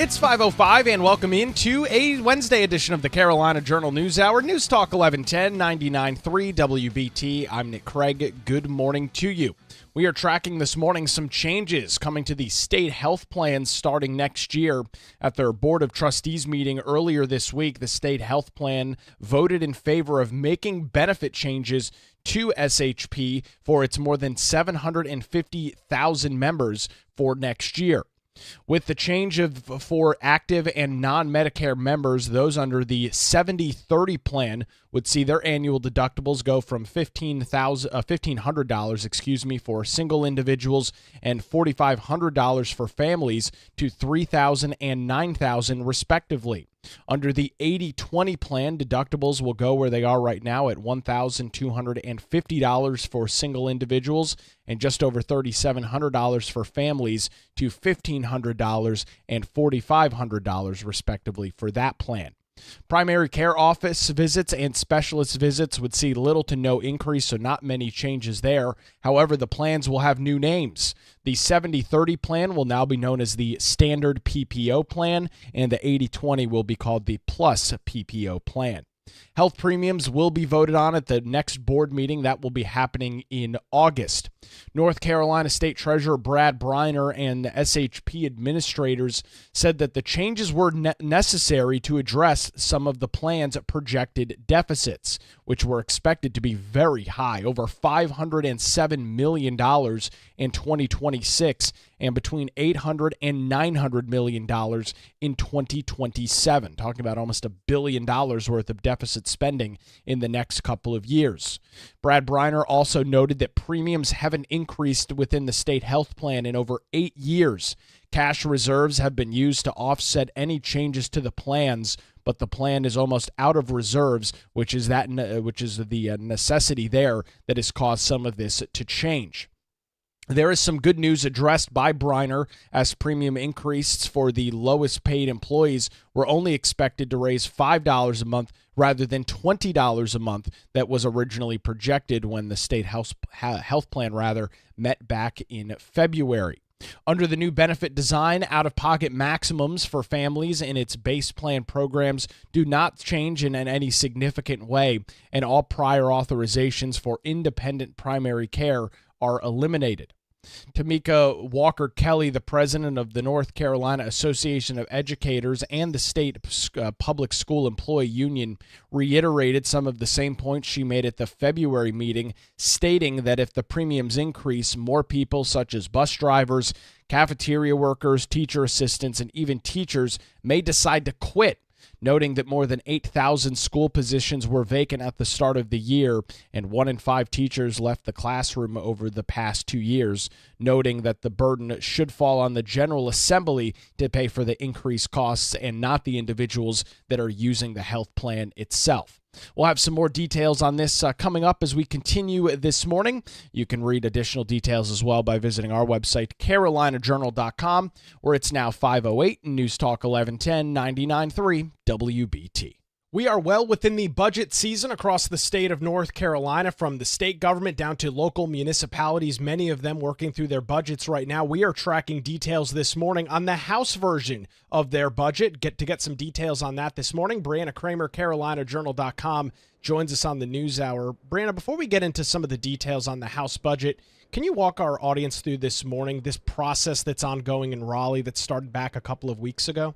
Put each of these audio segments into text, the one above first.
It's 5:05 and welcome into a Wednesday edition of the Carolina Journal News Hour. News Talk 1110 99.3 WBT. I'm Nick Craig. Good morning to you. We are tracking this morning some changes coming to the state health plans starting next year. At their Board of Trustees meeting earlier this week, the state health plan voted in favor of making benefit changes to SHP for its more than 750,000 members for next year. With the change for active and non-Medicare members, those under the 70/30 plan would see their annual deductibles go from $1,500, for single individuals and $4,500 for families to $3,000 and $9,000 respectively. Under the 80/20 plan, deductibles will go where they are right now at $1,250 for single individuals and just over $3,700 for families to $1,500 and $4,500 respectively for that plan. Primary care office visits and specialist visits would see little to no increase, so not many changes there. However, the plans will have new names. The 70/30 plan will now be known as the Standard PPO plan, and the 80/20 will be called the Plus PPO plan. Health premiums will be voted on at the next board meeting. That will be happening in August. North Carolina State Treasurer Brad Briner and the SHP administrators said that the changes were necessary to address some of the plan's projected deficits, which were expected to be very high, over $507 million in 2026 and between $800 and $900 million in 2027, talking about almost $1 billion worth of deficit spending in the next couple of years. Brad Briner also noted that premiums haven't increased within the state health plan in over 8 years. Cash reserves have been used to offset any changes to the plans, but the plan is almost out of reserves, which is the necessity there that has caused some of this to change. There is some good news addressed by Briner, as premium increases for the lowest paid employees were only expected to raise $5 a month rather than $20 a month that was originally projected when the state health plan met back in February. Under the new benefit design, out-of-pocket maximums for families in its base plan programs do not change in any significant way, and all prior authorizations for independent primary care are eliminated. Tamika Walker-Kelly, the president of the North Carolina Association of Educators and the state public school employee union, reiterated some of the same points she made at the February meeting, stating that if the premiums increase, more people such as bus drivers, cafeteria workers, teacher assistants, and even teachers may decide to quit, noting that more than 8,000 school positions were vacant at the start of the year, and 1 in 5 teachers left the classroom over the past 2 years, noting that the burden should fall on the General Assembly to pay for the increased costs and not the individuals that are using the health plan itself. We'll have some more details on this coming up as we continue this morning. You can read additional details as well by visiting our website, carolinajournal.com, where it's now 5:08 in News Talk 1110 99.3 WBT. We are well within the budget season across the state of North Carolina, from the state government down to local municipalities, many of them working through their budgets right now. We are tracking details this morning on the House version of their budget. Get some details on that this morning. Brianna Kramer, carolinajournal.com, joins us on the News Hour. Brianna, before we get into some of the details on the House budget, can you walk our audience through this morning, this process that's ongoing in Raleigh that started back a couple of weeks ago?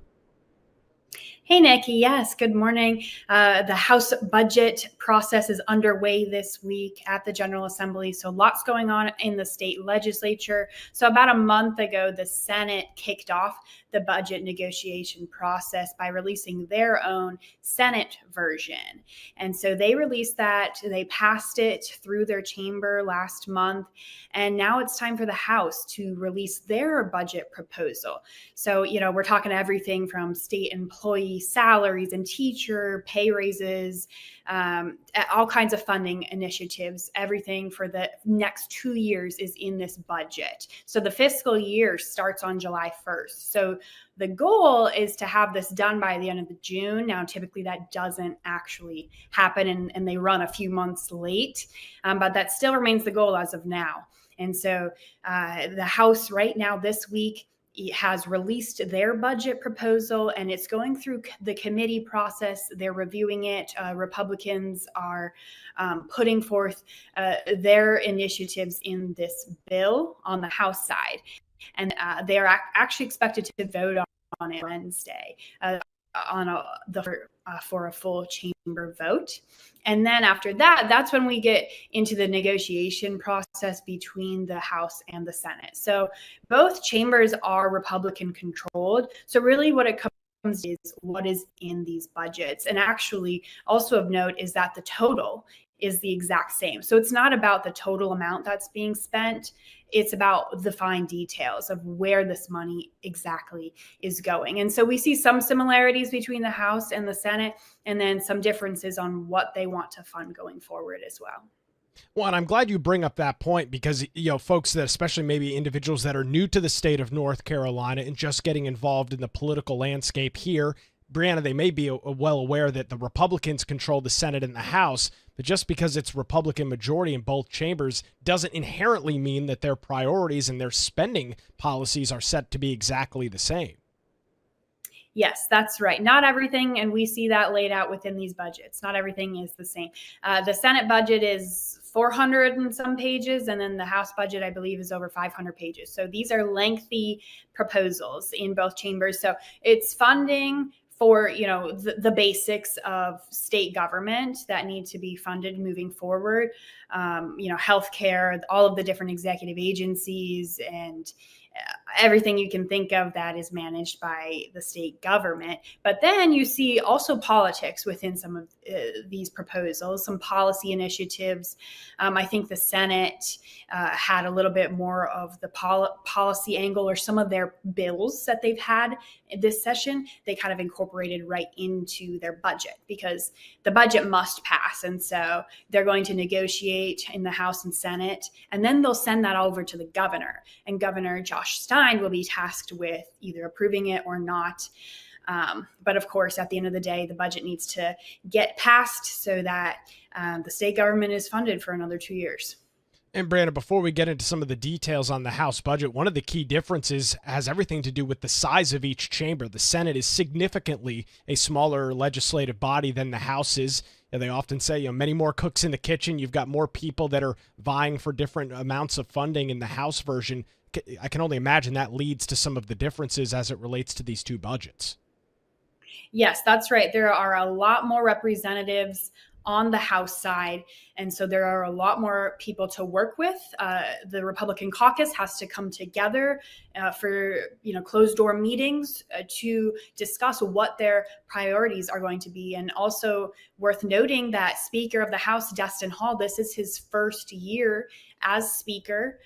Hey, Nikki. Yes, good morning. The House budget process is underway this week at the General Assembly, so lots going on in the state legislature. So about a month ago, the Senate kicked off the budget negotiation process by releasing their own Senate version. And so they released that, they passed it through their chamber last month, and now it's time for the House to release their budget proposal. So, we're talking everything from state employee salaries and teacher pay raises, all kinds of funding initiatives. Everything for the next 2 years is in this budget. So the fiscal year starts on July 1st. So the goal is to have this done by the end of June. Now, typically that doesn't actually happen, and they run a few months late, but that still remains the goal as of now. And so the House right now this week has released their budget proposal, and it's going through the committee process. They're reviewing it. Republicans are putting forth their initiatives in this bill on the House side, and they are actually expected to vote on it Wednesday for a full chamber vote. And then after that, that's when we get into the negotiation process between the House and the Senate. So both chambers are Republican controlled. So really what it comes to is what is in these budgets. And actually also of note is that the total is the exact same. So it's not about the total amount that's being spent. It's about the fine details of where this money exactly is going. And so we see some similarities between the House and the Senate, and then some differences on what they want to fund going forward as well. Well, and I'm glad you bring up that point because, folks that, especially maybe individuals that are new to the state of North Carolina and just getting involved in the political landscape here, Brianna, they may be well aware that the Republicans control the Senate and the House, but just because it's Republican majority in both chambers doesn't inherently mean that their priorities and their spending policies are set to be exactly the same. Yes, that's right. Not everything, and we see that laid out within these budgets. Not everything is the same. The Senate budget is 400 and some pages, and then the House budget, I believe, is over 500 pages. So these are lengthy proposals in both chambers. So it's funding for the basics of state government that need to be funded moving forward. Healthcare, all of the different executive agencies, and everything you can think of that is managed by the state government. But then you see also politics within some of these proposals, some policy initiatives. I think the Senate had a little bit more of the policy angle, or some of their bills that they've had this session, they kind of incorporated right into their budget because the budget must pass. And so they're going to negotiate in the House and Senate, and then they'll send that over to the governor. And Governor Josh Stein will be tasked with either approving it or not. But of course, at the end of the day, the budget needs to get passed so that the state government is funded for another 2 years. And Brandon, before we get into some of the details on the House budget, one of the key differences has everything to do with the size of each chamber. The Senate is significantly a smaller legislative body than the House is. And they often say, many more cooks in the kitchen. You've got more people that are vying for different amounts of funding in the House version. I can only imagine that leads to some of the differences as it relates to these two budgets. Yes, that's right. There are a lot more representatives on the House side. And so there are a lot more people to work with. The Republican caucus has to come together for closed door meetings to discuss what their priorities are going to be. And also worth noting that Speaker of the House, Destin Hall, this is his first year as Speaker.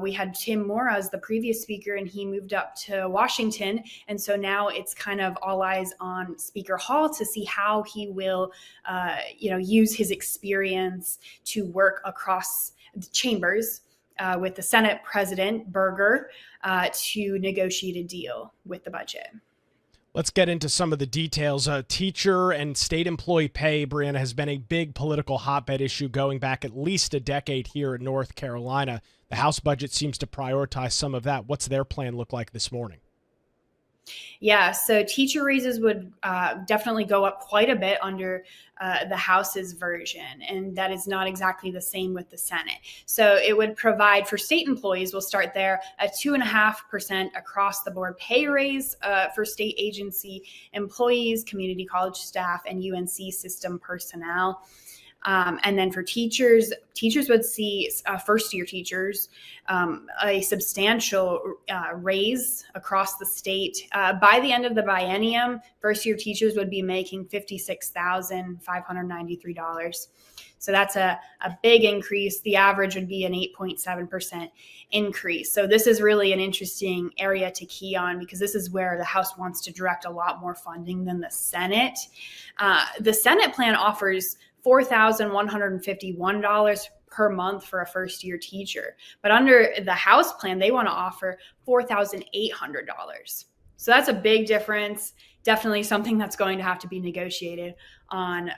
We had Tim Moore as the previous Speaker, and he moved up to Washington. And so now it's kind of all eyes on Speaker Hall to see how he will, use his experience to work across the chambers with the Senate President Berger to negotiate a deal with the budget. Let's get into some of the details. Teacher and state employee pay, Brianna, has been a big political hotbed issue going back at least a decade here in North Carolina. The House budget seems to prioritize some of that. What's their plan look like this morning? Yeah, so teacher raises would definitely go up quite a bit under the House's version, and that is not exactly the same with the Senate. So it would provide for state employees, we'll start there, a 2.5% across the board pay raise for state agency employees, community college staff, and UNC system personnel. And then for teachers would see first-year teachers a substantial raise across the state. By the end of the biennium, first-year teachers would be making $56,593. So that's a big increase. The average would be an 8.7% increase. So this is really an interesting area to key on because this is where the House wants to direct a lot more funding than the Senate. The Senate plan offers $4,151 per month for a first-year teacher. But under the House plan, they want to offer $4,800. So that's a big difference. Definitely something that's going to have to be negotiated on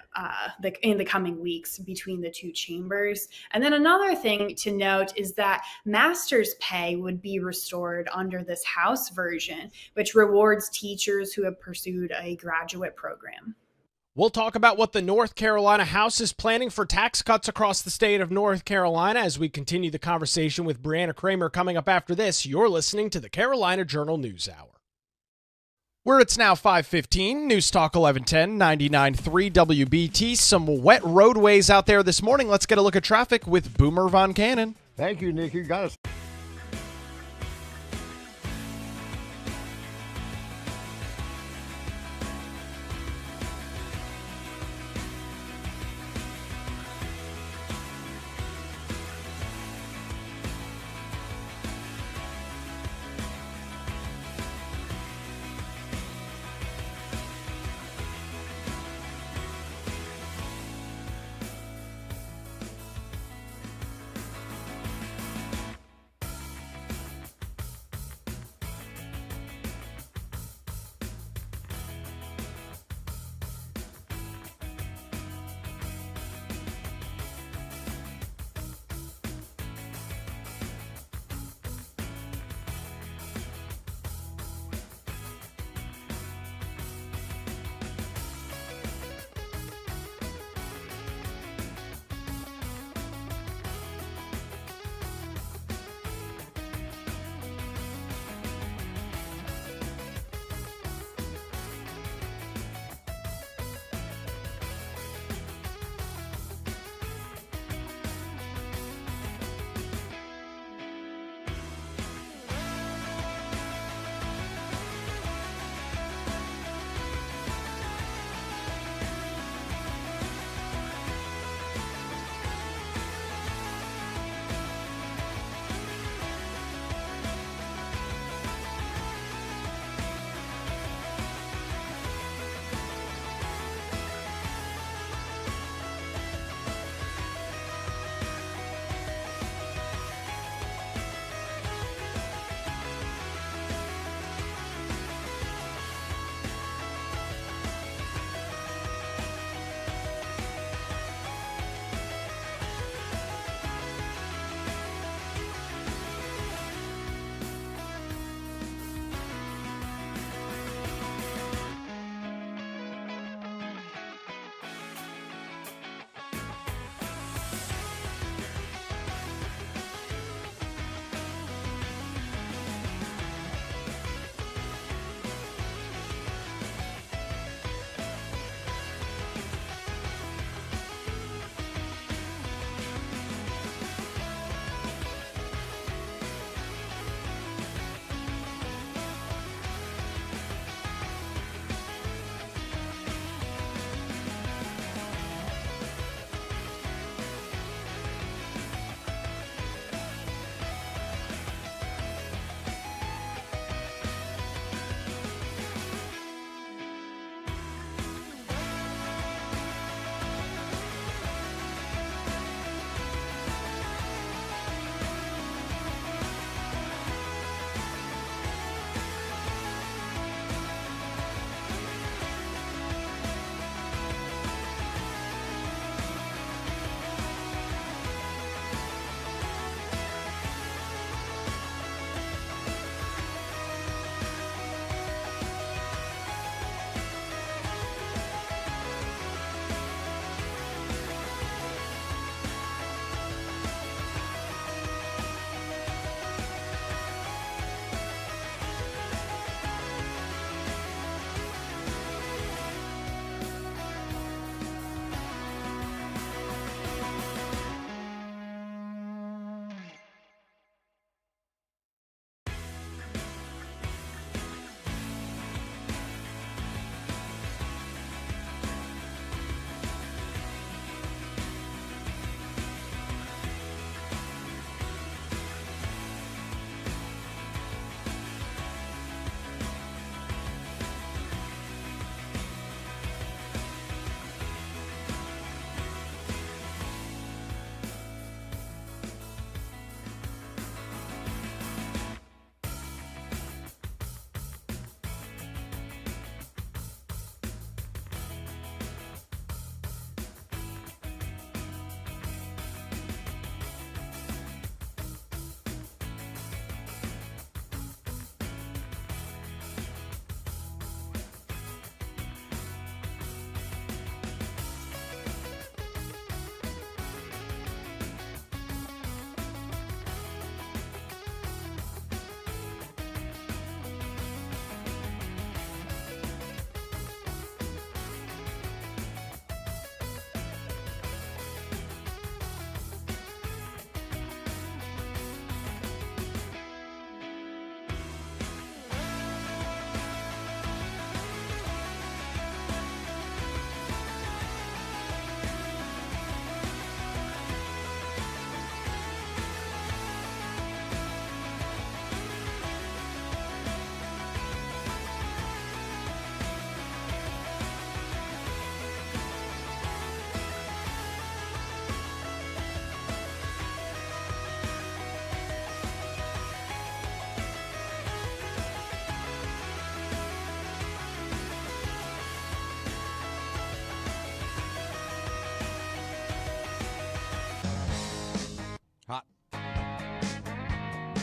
in the coming weeks between the two chambers. And then another thing to note is that master's pay would be restored under this House version, which rewards teachers who have pursued a graduate program. We'll talk about what the North Carolina House is planning for tax cuts across the state of North Carolina as we continue the conversation with Brianna Kramer coming up after this. You're listening to the Carolina Journal News Hour. Where it's now 5:15, News Talk 1110, 99.3 WBT. Some wet roadways out there this morning. Let's get a look at traffic with Boomer Von Cannon. Thank you, Nick. You got us.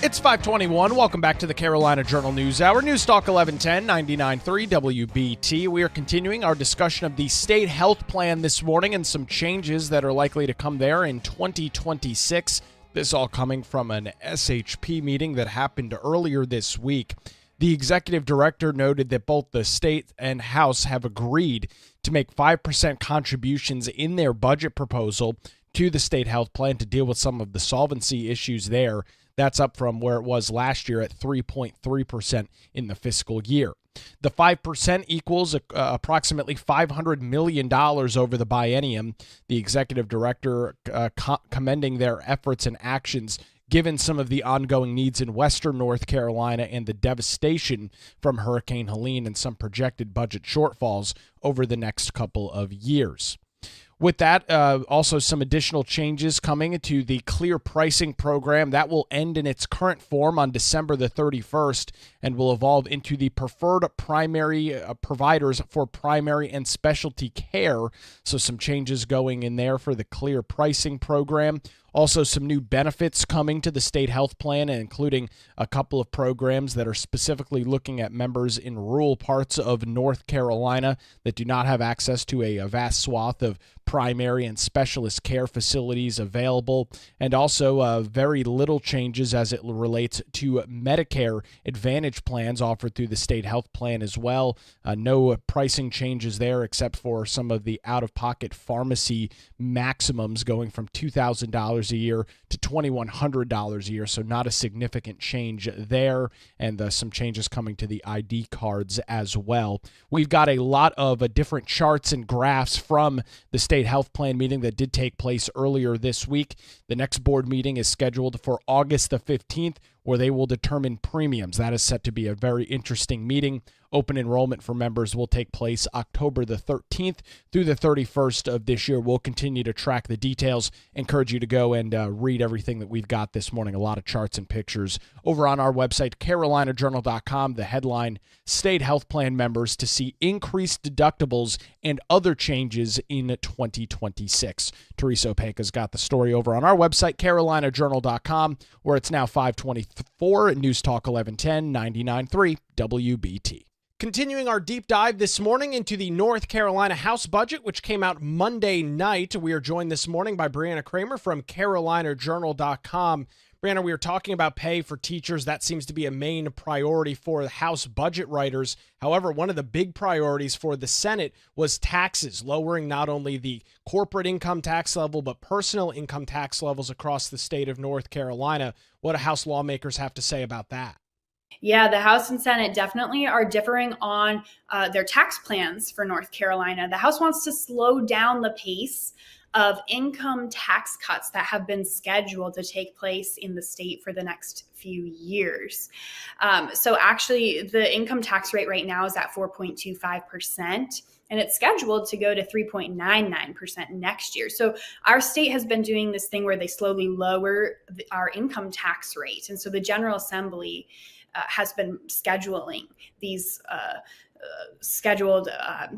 It's 521. Welcome back to the Carolina Journal News Hour. News Talk 1110, 99.3 WBT. We are continuing our discussion of the state health plan this morning and some changes that are likely to come there in 2026. This all coming from an SHP meeting that happened earlier this week. The executive director noted that both the state and House have agreed to make 5% contributions in their budget proposal to the state health plan to deal with some of the solvency issues there. That's up from where it was last year at 3.3% in the fiscal year. The 5% equals approximately $500 million over the biennium. The executive director commending their efforts and actions given some of the ongoing needs in western North Carolina and the devastation from Hurricane Helene and some projected budget shortfalls over the next couple of years. With that, also some additional changes coming to the clear pricing program. That will end in its current form on December the 31st and will evolve into the preferred primary providers for primary and specialty care. So some changes going in there for the clear pricing program. Also, some new benefits coming to the state health plan, including a couple of programs that are specifically looking at members in rural parts of North Carolina that do not have access to a vast swath of primary and specialist care facilities available, and also very little changes as it relates to Medicare Advantage plans offered through the state health plan as well. No pricing changes there except for some of the out-of-pocket pharmacy maximums going from $2,000 a year to $2,100 a year, so not a significant change there, and some changes coming to the ID cards as well. We've got a lot of different charts and graphs from the state health plan meeting that did take place earlier this week. The next board meeting is scheduled for August the 15th, where they will determine premiums. That is set to be a very interesting meeting. Open enrollment for members will take place October the 13th through the 31st of this year. We'll continue to track the details. Encourage you to go and read everything that we've got this morning. A lot of charts and pictures over on our website, carolinajournal.com. The headline, State Health Plan members to see increased deductibles and other changes in 2026. Teresa Opeka's got the story over on our website, carolinajournal.com, where it's now 524 News Talk 1110, 99.3 WBT. Continuing our deep dive this morning into the North Carolina House budget, which came out Monday night. We are joined this morning by Brianna Kramer from carolinajournal.com. Brianna, we were talking about pay for teachers. That seems to be a main priority for the House budget writers. However, one of the big priorities for the Senate was taxes, lowering not only the corporate income tax level, but personal income tax levels across the state of North Carolina. What do House lawmakers have to say about that? Yeah, the House and Senate definitely are differing on their tax plans for North Carolina. The House wants to slow down the pace of income tax cuts that have been scheduled to take place in the state for the next few years. So actually, the income tax rate right now is at 4.25%. And it's scheduled to go to 3.99% next year. So our state has been doing this thing where they slowly lower our income tax rate. And so the General Assembly has been scheduling these scheduled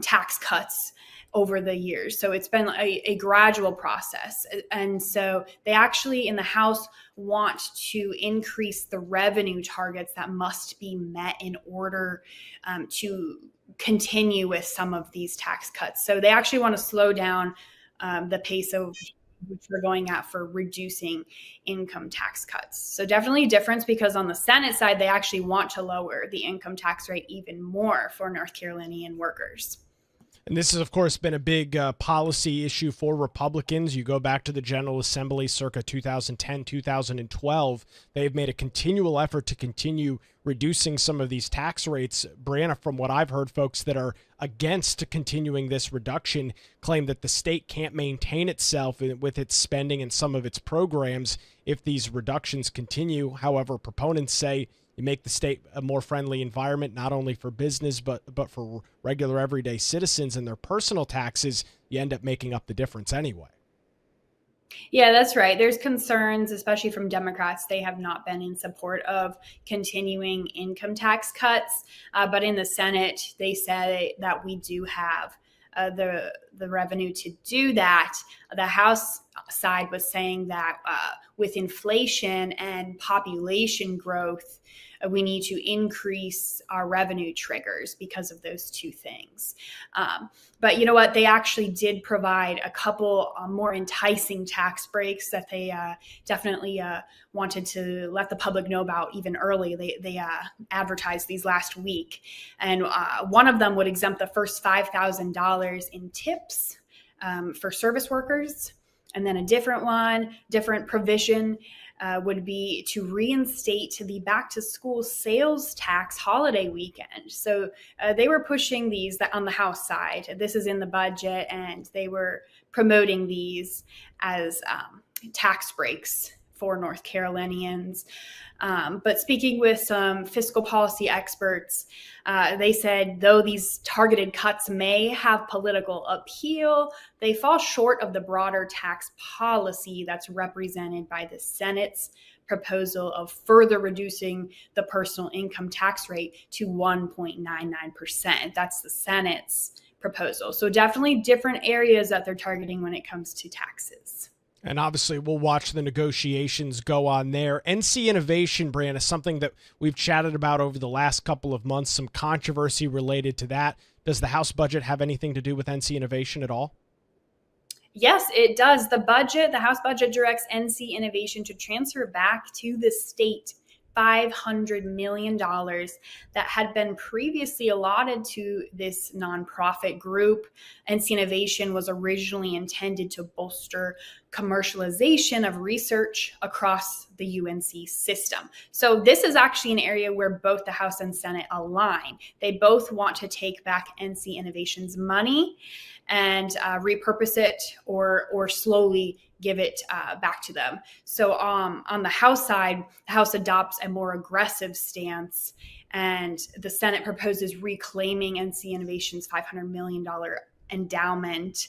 tax cuts over the years. So it's been a gradual process. And so they actually in the House want to increase the revenue targets that must be met in order to continue with some of these tax cuts. So they actually want to slow down the pace of which we're going at for reducing income tax cuts. So definitely a difference because on the Senate side, they actually want to lower the income tax rate even more for North Carolinian workers. And this has, of course, been a big policy issue for Republicans. You go back to the General Assembly circa 2010, 2012. They've made a continual effort to continue reducing some of these tax rates. Brianna, from what I've heard, folks that are against continuing this reduction claim that the state can't maintain itself with its spending and some of its programs if these reductions continue. However, proponents say you make the state a more friendly environment, not only for business, but for regular everyday citizens and their personal taxes. You end up making up the difference anyway. Yeah, that's right. There's concerns, especially from Democrats. They have not been in support of continuing income tax cuts. But in the Senate, they say that we do have the revenue to do that. The House side was saying that with inflation and population growth, we need to increase our revenue triggers because of those two things. But you know what? They actually did provide a couple more enticing tax breaks that they definitely wanted to let the public know about even early. They advertised these last week. And one of them would exempt the first $5,000 in tips for service workers. And then a different provision would be to reinstate the back to school sales tax holiday weekend. So they were pushing these on the House side. This is in the budget, and they were promoting these as tax breaks for North Carolinians. But speaking with some fiscal policy experts, they said though these targeted cuts may have political appeal, they fall short of the broader tax policy that's represented by the Senate's proposal of further reducing the personal income tax rate to 1.99%. That's the Senate's proposal. So definitely different areas that they're targeting when it comes to taxes. And obviously, we'll watch the negotiations go on there. NC Innovation, Brand, is something that we've chatted about over the last couple of months, some controversy related to that. Does the House budget have anything to do with NC Innovation at all? Yes, it does. The House budget directs NC Innovation to transfer back to the state $500 million that had been previously allotted to this nonprofit group. NC Innovation was originally intended to bolster commercialization of research across the UNC system. So this is actually an area where both the House and Senate align. They both want to take back NC Innovation's money and repurpose it or slowly give it back to them. So on the House side, the House adopts a more aggressive stance, and the Senate proposes reclaiming NC Innovation's $500 million endowment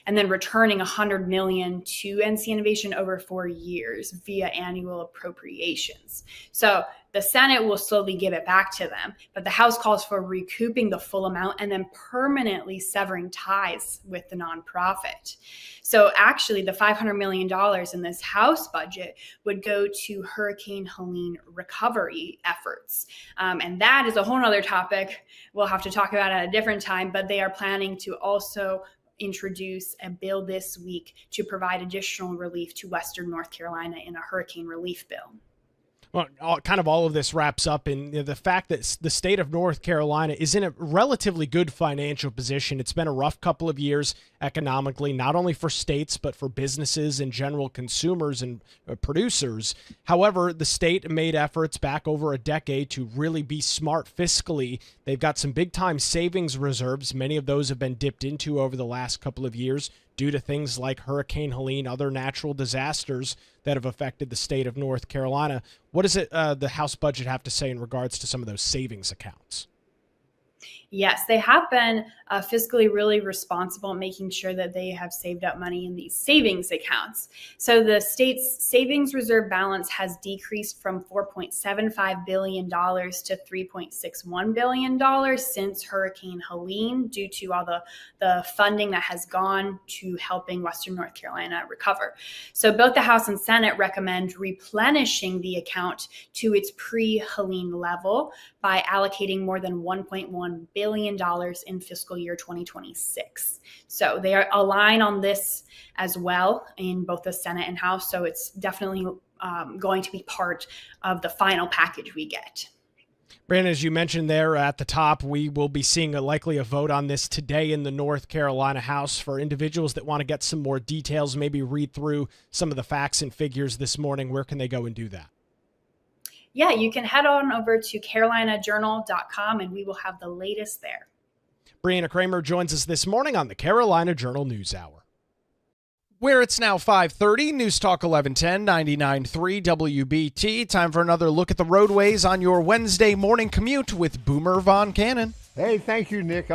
and then returning $100 million to NC Innovation over 4 years via annual appropriations. So the Senate will slowly give it back to them, but the House calls for recouping the full amount and then permanently severing ties with the nonprofit. So actually, the $500 million in this House budget would go to Hurricane Helene recovery efforts. And that is a whole other topic we'll have to talk about at a different time, but they are planning to also introduce a bill this week to provide additional relief to Western North Carolina in a hurricane relief bill. Well, all of this wraps up in the fact that the state of North Carolina is in a relatively good financial position. It's been a rough couple of years economically, not only for states, but for businesses and general consumers and producers. However, the state made efforts back over a decade to really be smart fiscally. They've got some big time savings reserves. Many of those have been dipped into over the last couple of years due to things like Hurricane Helene, other natural disasters that have affected the state of North Carolina. What does the House budget have to say in regards to some of those savings accounts? Yes, they have been fiscally really responsible, making sure that they have saved up money in these savings accounts. So the state's savings reserve balance has decreased from $4.75 billion to $3.61 billion since Hurricane Helene, due to all the funding that has gone to helping Western North Carolina recover. So both the House and Senate recommend replenishing the account to its pre-Helene level by allocating more than $1.1 billion in fiscal year 2026. So they are aligned on this as well in both the Senate and House. So it's definitely going to be part of the final package we get. Brandon, as you mentioned there at the top, we will be seeing likely a vote on this today in the North Carolina House. For individuals that want to get some more details, maybe read through some of the facts and figures this morning, where can they go and do that? Yeah, you can head on over to carolinajournal.com and we will have the latest there. Brianna Kramer joins us this morning on the Carolina Journal News Hour. Where it's now 5:30, News Talk 1110, 99.3 WBT. Time for another look at the roadways on your Wednesday morning commute with Boomer Von Cannon. Hey, thank you, Nick.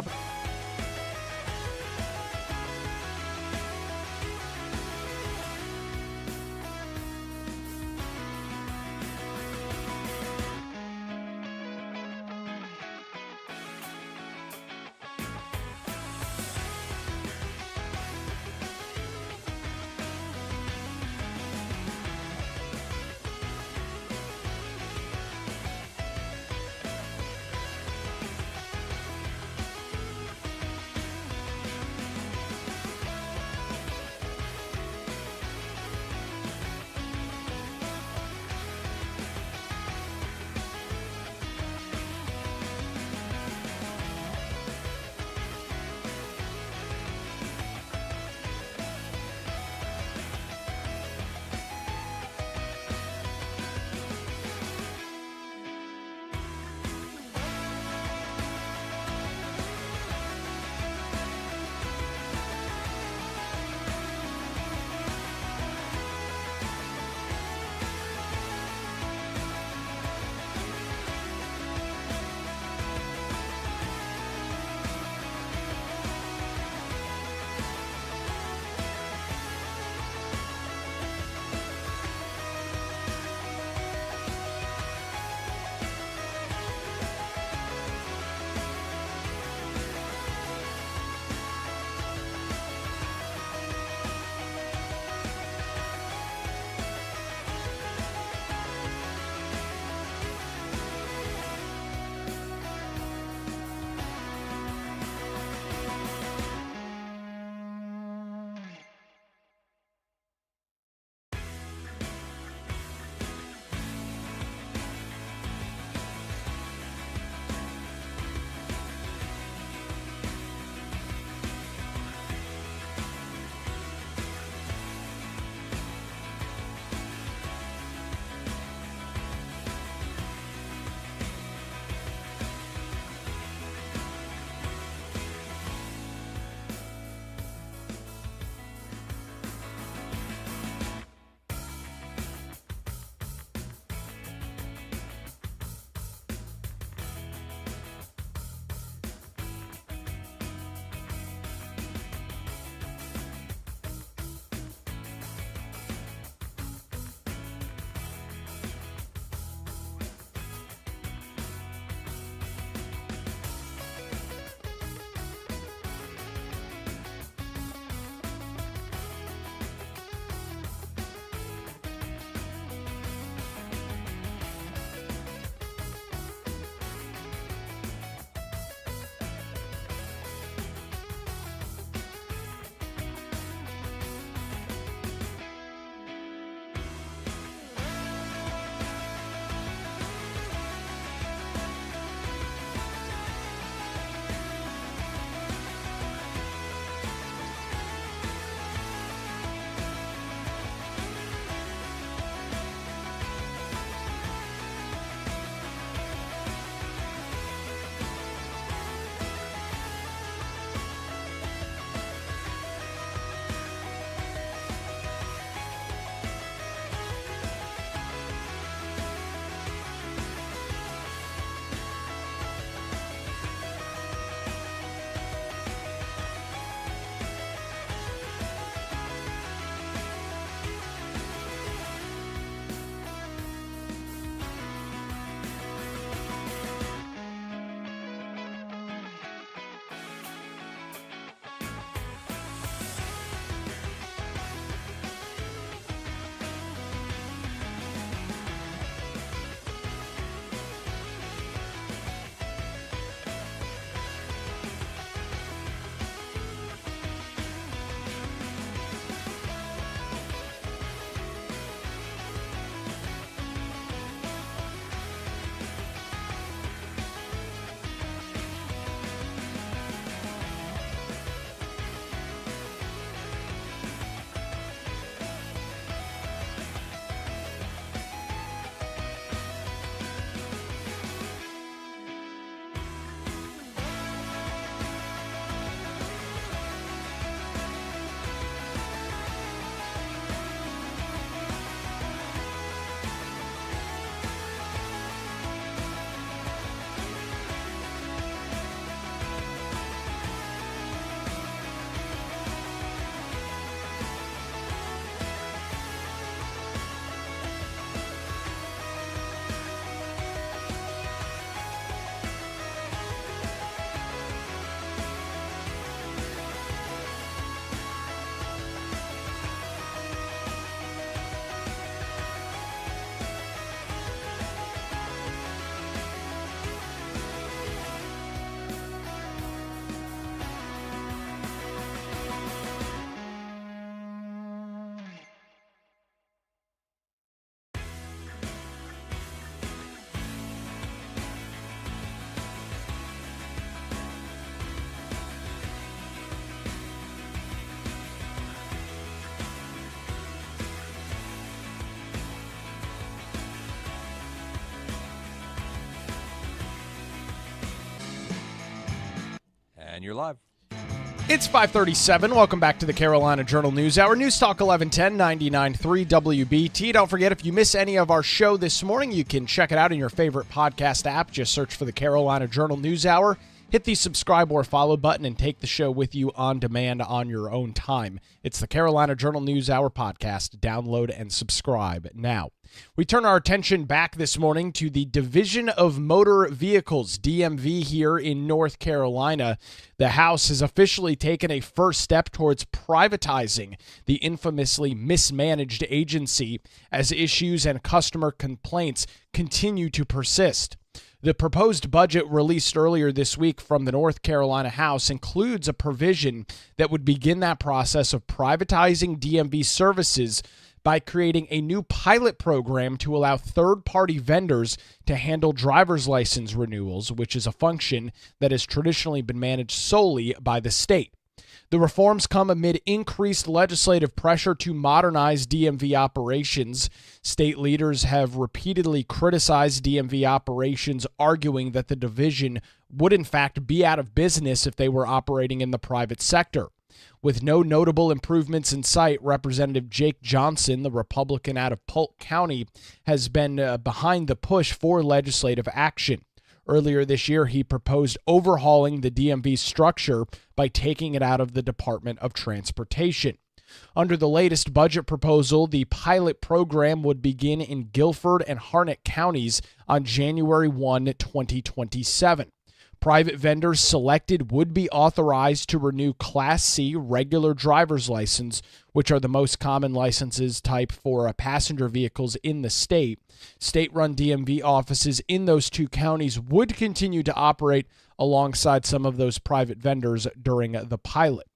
And you're live. It's 5:37. Welcome back to the Carolina Journal News Hour. News Talk 1110 99.3 WBT. Don't forget, if you miss any of our show this morning, you can check it out in your favorite podcast app. Just search for the Carolina Journal News Hour. Hit the subscribe or follow button and take the show with you on demand on your own time. It's the Carolina Journal News Hour podcast. Download and subscribe now. We turn our attention back this morning to the Division of Motor Vehicles, DMV, here in North Carolina. The House has officially taken a first step towards privatizing the infamously mismanaged agency as issues and customer complaints continue to persist. The proposed budget released earlier this week from the North Carolina House includes a provision that would begin that process of privatizing DMV services by creating a new pilot program to allow third-party vendors to handle driver's license renewals, which is a function that has traditionally been managed solely by the state. The reforms come amid increased legislative pressure to modernize DMV operations. State leaders have repeatedly criticized DMV operations, arguing that the division would in fact be out of business if they were operating in the private sector. With no notable improvements in sight, Representative Jake Johnson, the Republican out of Polk County, has been behind the push for legislative action. Earlier this year, he proposed overhauling the DMV structure by taking it out of the Department of Transportation. Under the latest budget proposal, the pilot program would begin in Guilford and Harnett counties on January 1, 2027. Private vendors selected would be authorized to renew Class C regular driver's license, which are the most common licenses type for passenger vehicles in the state. State-run DMV offices in those two counties would continue to operate alongside some of those private vendors during the pilot.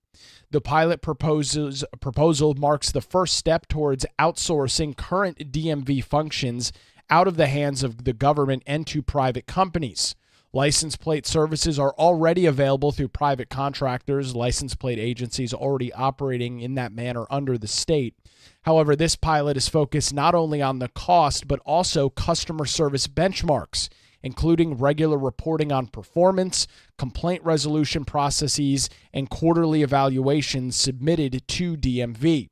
The pilot proposal marks the first step towards outsourcing current DMV functions out of the hands of the government and to private companies. License plate services are already available through private contractors, license plate agencies already operating in that manner under the state. However, this pilot is focused not only on the cost, but also customer service benchmarks, including regular reporting on performance, complaint resolution processes, and quarterly evaluations submitted to DMV.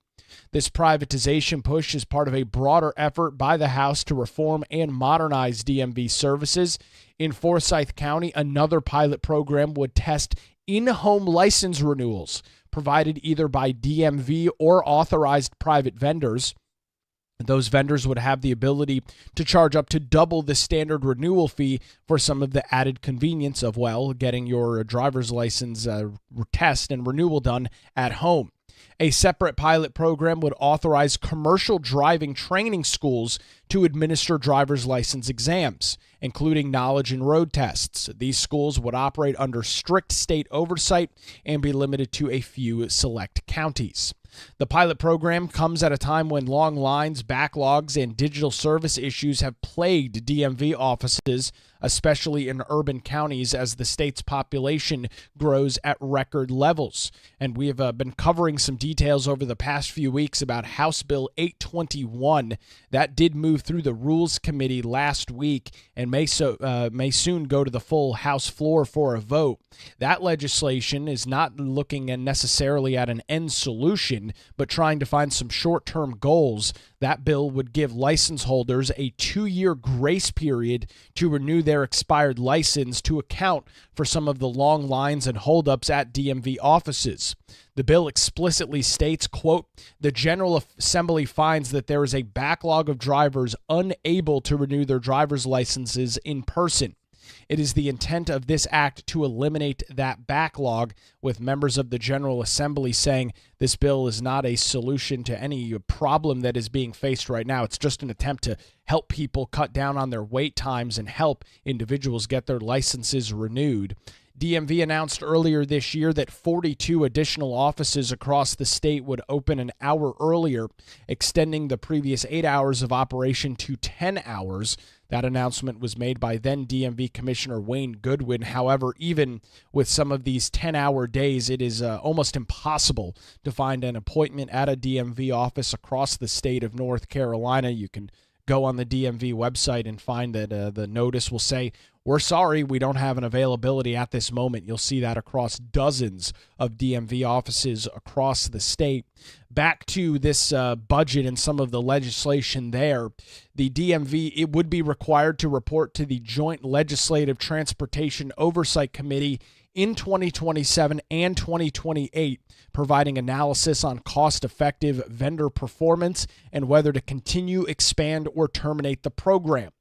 This privatization push is part of a broader effort by the House to reform and modernize DMV services. In Forsyth County, another pilot program would test in-home license renewals provided either by DMV or authorized private vendors. Those vendors would have the ability to charge up to double the standard renewal fee for some of the added convenience of, getting your driver's license test and renewal done at home. A separate pilot program would authorize commercial driving training schools to administer driver's license exams, including knowledge and road tests. These schools would operate under strict state oversight and be limited to a few select counties. The pilot program comes at a time when long lines, backlogs, and digital service issues have plagued DMV offices, especially in urban counties, as the state's population grows at record levels. And we have been covering some details over the past few weeks about House Bill 821. That did move through the Rules Committee last week and may soon go to the full House floor for a vote. That legislation is not looking necessarily at an end solution, but trying to find some short-term goals. That bill would give license holders a 2-year grace period to renew their expired license to account for some of the long lines and holdups at DMV offices. The bill explicitly states, quote, "The General Assembly finds that there is a backlog of drivers unable to renew their driver's licenses in person. It is the intent of this act to eliminate that backlog," with members of the General Assembly saying this bill is not a solution to any problem that is being faced right now. It's just an attempt to help people cut down on their wait times and help individuals get their licenses renewed. DMV announced earlier this year that 42 additional offices across the state would open an hour earlier, extending the previous 8 hours of operation to 10 hours. That announcement was made by then DMV Commissioner Wayne Goodwin. However, even with some of these 10-hour days, it is almost impossible to find an appointment at a DMV office across the state of North Carolina. You can go on the DMV website and find that the notice will say we're sorry, we don't have an availability at this moment. You'll see that across dozens of DMV offices across the state. Back to this budget and some of the legislation there, the DMV, it would be required to report to the Joint Legislative Transportation Oversight Committee in 2027 and 2028, providing analysis on cost-effective vendor performance and whether to continue, expand, or terminate the program.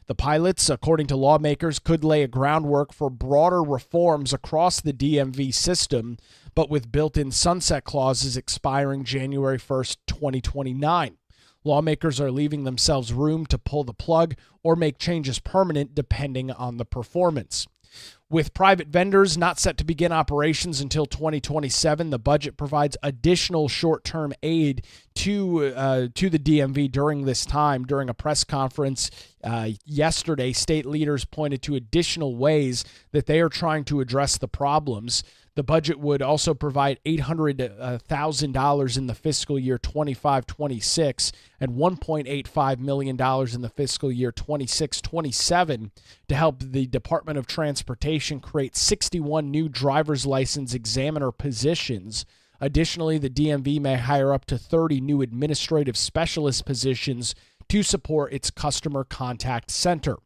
The pilots, according to lawmakers, could lay a groundwork for broader reforms across the DMV system, but with built-in sunset clauses expiring January 1st, 2029. Lawmakers are leaving themselves room to pull the plug or make changes permanent depending on the performance. With private vendors not set to begin operations until 2027, the budget provides additional short-term aid to the DMV during this time. During a press conference yesterday, state leaders pointed to additional ways that they are trying to address the problems. The budget would also provide $800,000 in the fiscal year 25-26 and $1.85 million in the fiscal year 26-27 to help the Department of Transportation create 61 new driver's license examiner positions. Additionally, the DMV may hire up to 30 new administrative specialist positions to support its customer contact center.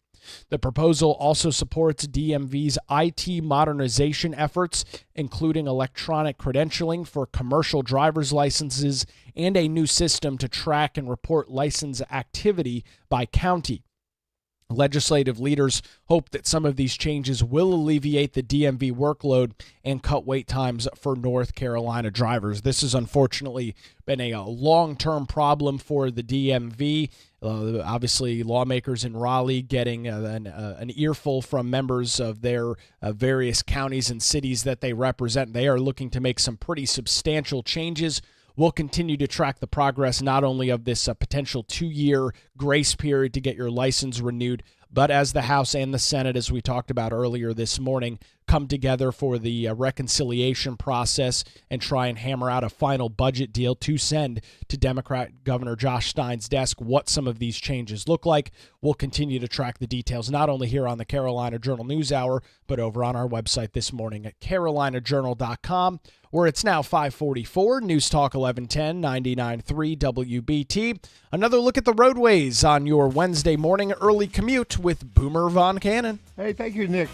The proposal also supports DMV's IT modernization efforts, including electronic credentialing for commercial driver's licenses and a new system to track and report license activity by county. Legislative leaders hope that some of these changes will alleviate the DMV workload and cut wait times for North Carolina drivers. This has unfortunately been a long-term problem for the DMV. Obviously, lawmakers in Raleigh getting an earful from members of their various counties and cities that they represent. They are looking to make some pretty substantial changes. We'll continue to track the progress not only of this potential 2-year grace period to get your license renewed, but as the House and the Senate, as we talked about earlier this morning, come together for the reconciliation process and try and hammer out a final budget deal to send to Democrat Governor Josh Stein's desk what some of these changes look like. We'll continue to track the details not only here on the Carolina Journal News Hour, but over on our website this morning at carolinajournal.com, where it's now 5:44, News Talk 1110, 99.3 WBT. Another look at the roadways on your Wednesday morning early commute with Boomer Von Cannon. Hey, thank you, Nick.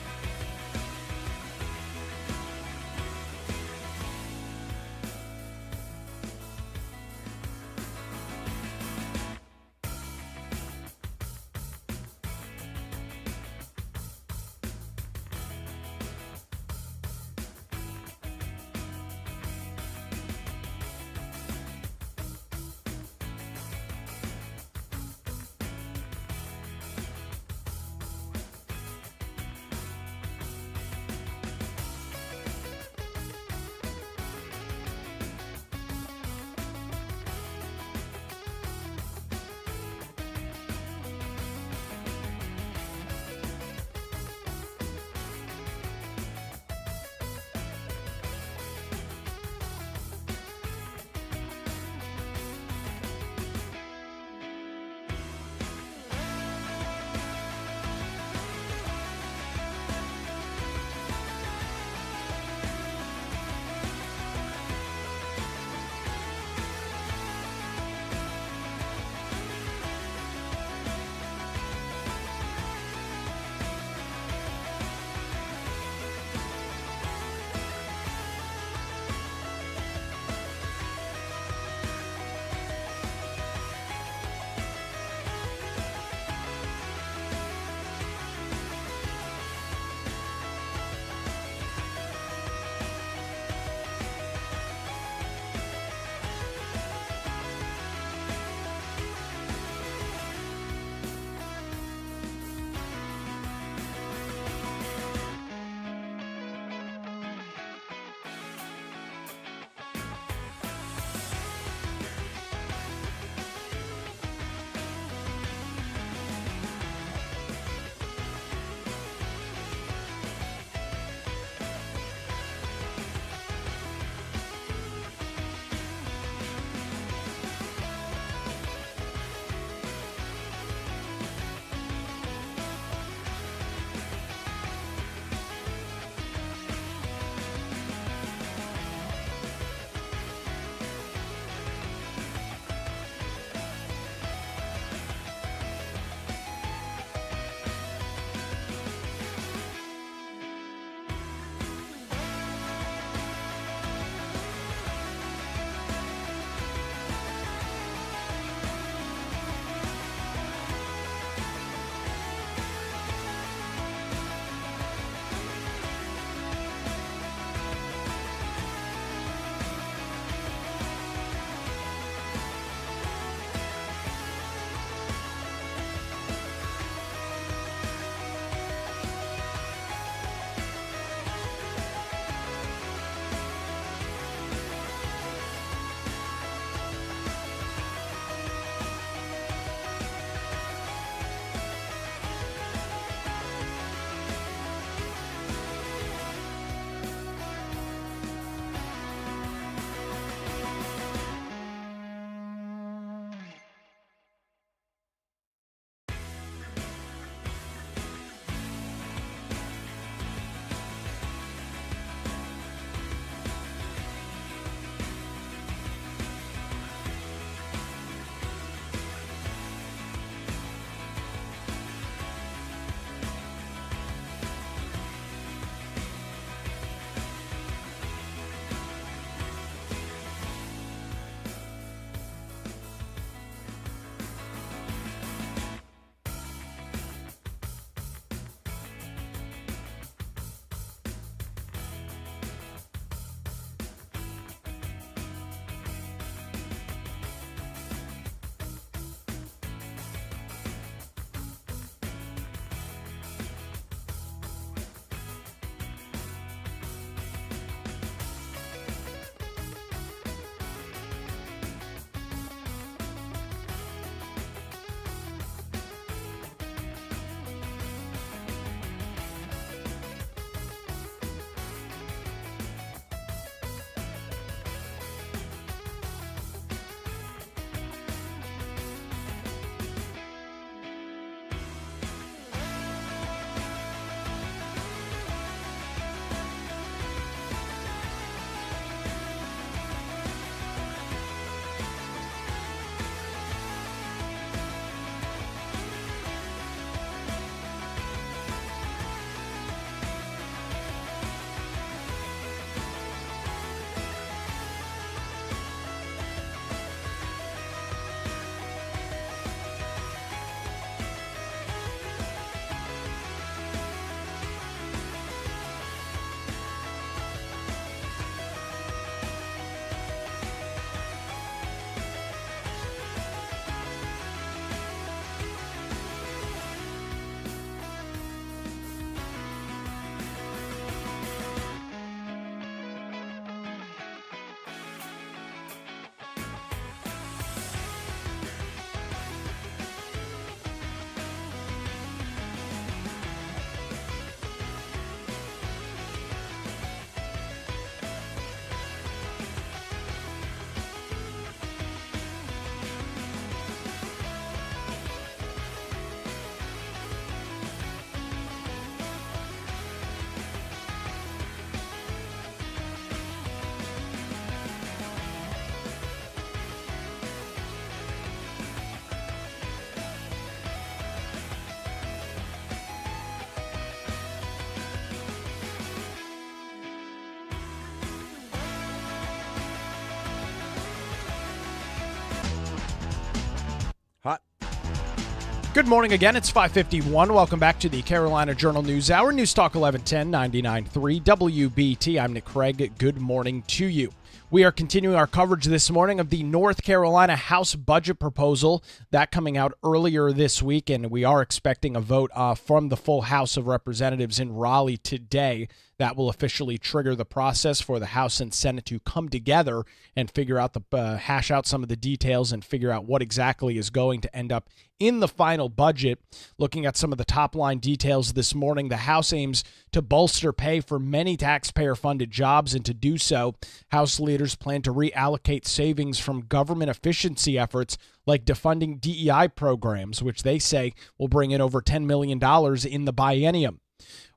Good morning again. It's 5:51. Welcome back to the Carolina Journal News Hour. News Talk 1110 99.3 WBT. I'm Nick Craig. Good morning to you. We are continuing our coverage this morning of the North Carolina House budget proposal that coming out earlier this week, and we are expecting a vote from the full House of Representatives in Raleigh today. That will officially trigger the process for the House and Senate to come together and figure out hash out some of the details and figure out what exactly is going to end up in the final budget. Looking at some of the top line details this morning, the House aims to bolster pay for many taxpayer-funded jobs, and to do so, House leaders plan to reallocate savings from government efficiency efforts like defunding DEI programs, which they say will bring in over $10 million in the biennium.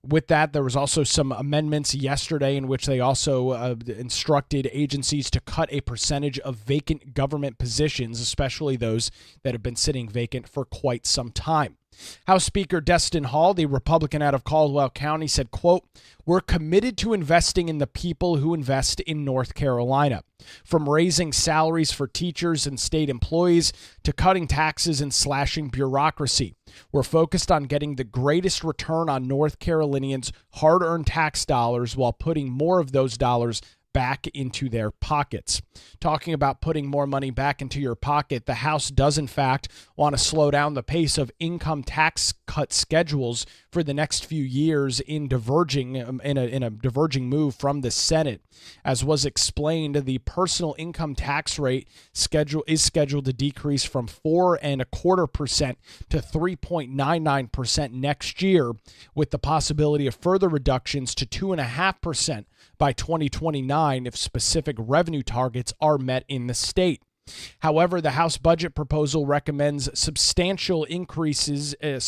With that, there was also some amendments yesterday in which they also instructed agencies to cut a percentage of vacant government positions, especially those that have been sitting vacant for quite some time. House Speaker Destin Hall, the Republican out of Caldwell County, said, quote, "We're committed to investing in the people who invest in North Carolina. From raising salaries for teachers and state employees to cutting taxes and slashing bureaucracy. We're focused on getting the greatest return on North Carolinians' hard-earned tax dollars while putting more of those dollars back into their pockets." Talking about putting more money back into your pocket, the House does in fact want to slow down the pace of income tax cut schedules for the next few years in a diverging move from the Senate. As was explained, the personal income tax rate is scheduled to decrease from 4.25% to 3.99% next year, with the possibility of further reductions to 2.5% by 2029 if specific revenue targets are met in the state. However, the House budget proposal recommends substantial increases in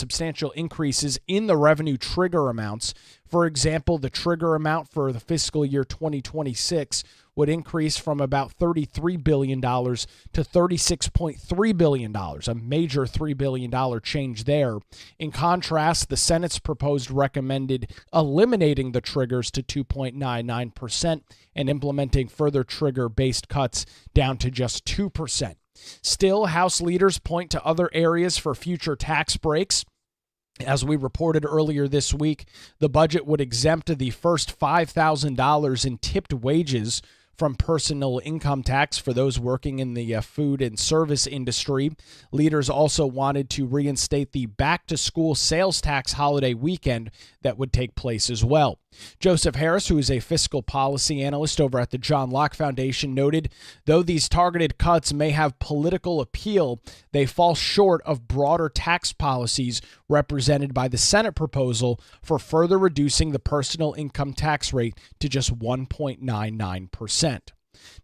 the revenue trigger amounts. For example, the trigger amount for the fiscal year 2026 would increase from about $33 billion to $36.3 billion, a major $3 billion change there. In contrast, the Senate's proposed recommended eliminating the triggers to 2.99% and implementing further trigger-based cuts down to just 2%. Still, House leaders point to other areas for future tax breaks. As we reported earlier this week, the budget would exempt the first $5,000 in tipped wages from personal income tax for those working in the food and service industry. Leaders also wanted to reinstate the back-to-school sales tax holiday weekend that would take place as well. Joseph Harris, who is a fiscal policy analyst over at the John Locke Foundation, noted, though these targeted cuts may have political appeal, they fall short of broader tax policies represented by the Senate proposal for further reducing the personal income tax rate to just 1.99%.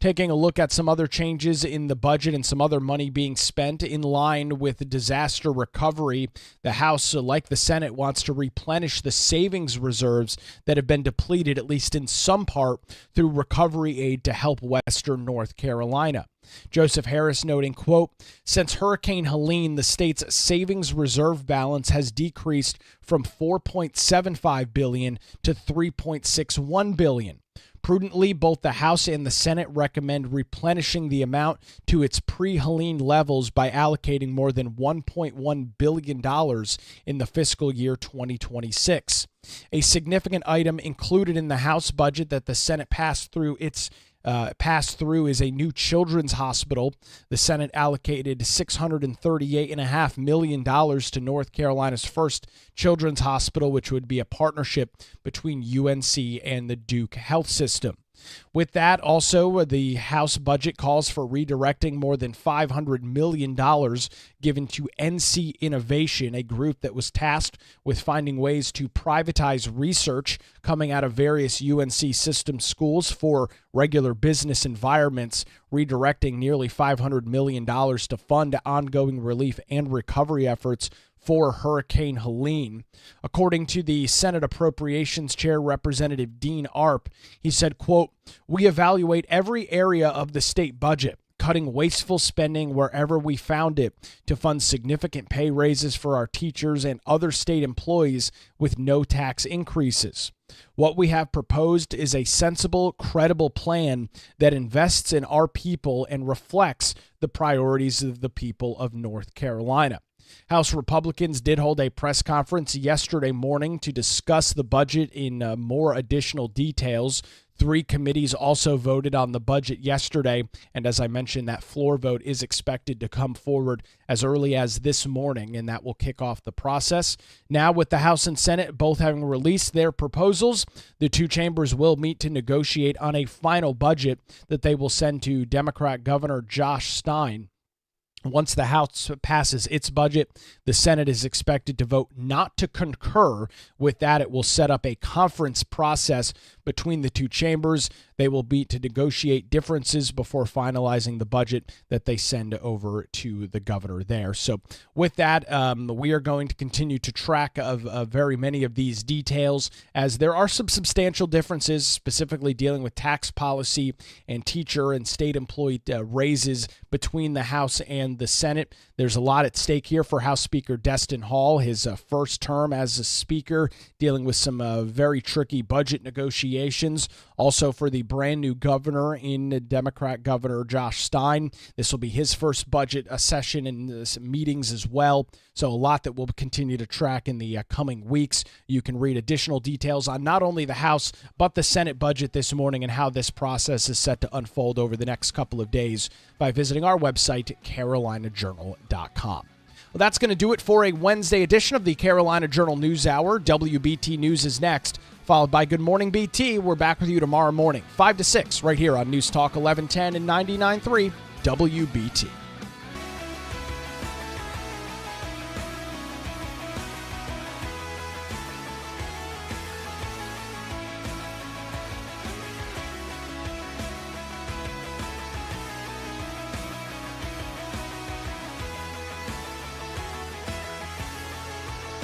Taking a look at some other changes in the budget and some other money being spent in line with disaster recovery, the House, like the Senate, wants to replenish the savings reserves that have been depleted, at least in some part, through recovery aid to help Western North Carolina. Joseph Harris noting, quote, "Since Hurricane Helene, the state's savings reserve balance has decreased from $4.75 billion to $3.61 billion. Prudently, both the House and the Senate recommend replenishing the amount to its pre-Helene levels by allocating more than $1.1 billion in the fiscal year 2026. A significant item included in the House budget that the Senate passed through is a new children's hospital. The Senate allocated $638.5 million to North Carolina's first children's hospital, which would be a partnership between UNC and the Duke Health System. With that, also, the House budget calls for redirecting more than $500 million given to NC Innovation, a group that was tasked with finding ways to privatize research coming out of various UNC system schools for regular business environments, redirecting nearly $500 million to fund ongoing relief and recovery efforts for Hurricane Helene. According to the Senate Appropriations Chair, Representative Dean Arp, he said, quote, "We evaluate every area of the state budget, cutting wasteful spending wherever we found it to fund significant pay raises for our teachers and other state employees with no tax increases. What we have proposed is a sensible, credible plan that invests in our people and reflects the priorities of the people of North Carolina." House Republicans did hold a press conference yesterday morning to discuss the budget in more additional details. 3 committees also voted on the budget yesterday, and as I mentioned, that floor vote is expected to come forward as early as this morning, and that will kick off the process. Now, with the House and Senate both having released their proposals, the 2 chambers will meet to negotiate on a final budget that they will send to Democrat Governor Josh Stein. Once the House passes its budget, the Senate is expected to vote not to concur. With that, it will set up a conference process between the 2 chambers. They will meet to negotiate differences before finalizing the budget that they send over to the governor there. So with that, we are going to continue to track of very many of these details, as there are some substantial differences, specifically dealing with tax policy and teacher and state employee raises between the House and the Senate. There's a lot at stake here for House Speaker Destin Hall, his first term as a speaker, dealing with some very tricky budget negotiations. Also for the brand new governor in Democrat Governor Josh Stein. This will be his first budget session and meetings as well. So a lot that we'll continue to track in the coming weeks. You can read additional details on not only the House, but the Senate budget this morning and how this process is set to unfold over the next couple of days by visiting our website, carolinajournal.com. Well, that's going to do it for a Wednesday edition of the Carolina Journal News Hour. WBT News is next, followed by Good Morning BT. We're back with you tomorrow morning, 5 to 6, right here on News Talk 1110 and 99.3 WBT.